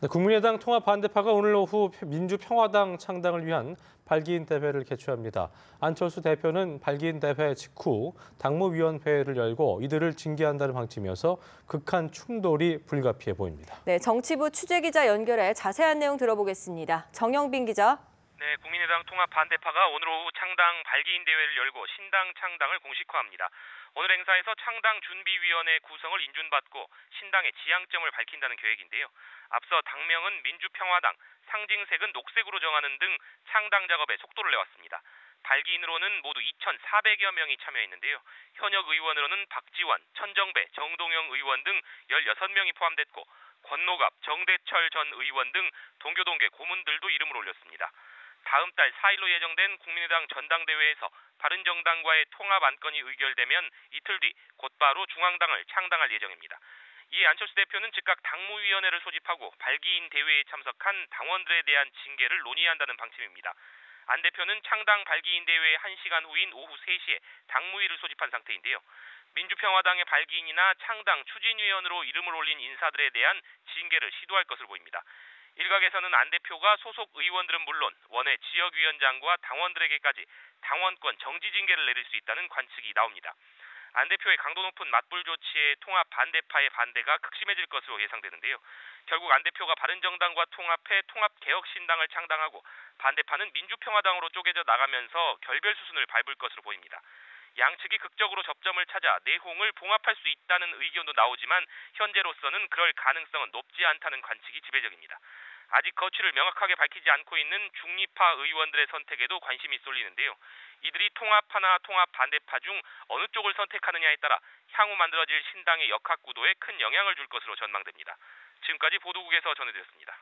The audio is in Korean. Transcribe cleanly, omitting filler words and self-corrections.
네, 국민의당 통합 반대파가 오늘 오후 민주평화당 창당을 위한 발기인 대회를 개최합니다. 안철수 대표는 발기인 대회 직후 당무위원회를 열고 이들을 징계한다는 방침이어서 극한 충돌이 불가피해 보입니다. 네, 정치부 취재기자 연결해 자세한 내용 들어보겠습니다. 정영빈 기자. 네, 국민의당 통합 반대파가 오늘 오후 창당 발기인 대회를 열고 신당 창당을 공식화합니다. 오늘 행사에서 창당 준비위원회 구성을 인준받고 신당의 지향점을 밝힌다는 계획인데요. 앞서 당명은 민주평화당, 상징색은 녹색으로 정하는 등 창당 작업에 속도를 내왔습니다. 발기인으로는 모두 2,400여 명이 참여했는데요. 현역 의원으로는 박지원, 천정배, 정동영 의원 등 16명이 포함됐고 권노갑, 정대철 전 의원 등 동교동계 고문들도 이름을 올렸습니다. 다음 달 4일로 예정된 국민의당 전당대회에서 바른정당과의 통합 안건이 의결되면 이틀 뒤 곧바로 중앙당을 창당할 예정입니다. 이에 안철수 대표는 즉각 당무위원회를 소집하고 발기인 대회에 참석한 당원들에 대한 징계를 논의한다는 방침입니다. 안 대표는 창당 발기인 대회 1시간 후인 오후 3시에 당무위를 소집한 상태인데요. 민주평화당의 발기인이나 창당 추진위원으로 이름을 올린 인사들에 대한 징계를 시도할 것으로 보입니다. 일각에서는 안 대표가 소속 의원들은 물론 원외 지역위원장과 당원들에게까지 당원권 정지 징계를 내릴 수 있다는 관측이 나옵니다. 안 대표의 강도 높은 맞불 조치에 통합 반대파의 반대가 극심해질 것으로 예상되는데요. 결국 안 대표가 바른정당과 통합해 통합개혁신당을 창당하고 반대파는 민주평화당으로 쪼개져 나가면서 결별 수순을 밟을 것으로 보입니다. 양측이 극적으로 접점을 찾아 내홍을 봉합할 수 있다는 의견도 나오지만 현재로서는 그럴 가능성은 높지 않다는 관측이 지배적입니다. 아직 거취를 명확하게 밝히지 않고 있는 중립파 의원들의 선택에도 관심이 쏠리는데요. 이들이 통합파나 통합 반대파 중 어느 쪽을 선택하느냐에 따라 향후 만들어질 신당의 역학 구도에 큰 영향을 줄 것으로 전망됩니다. 지금까지 보도국에서 전해드렸습니다.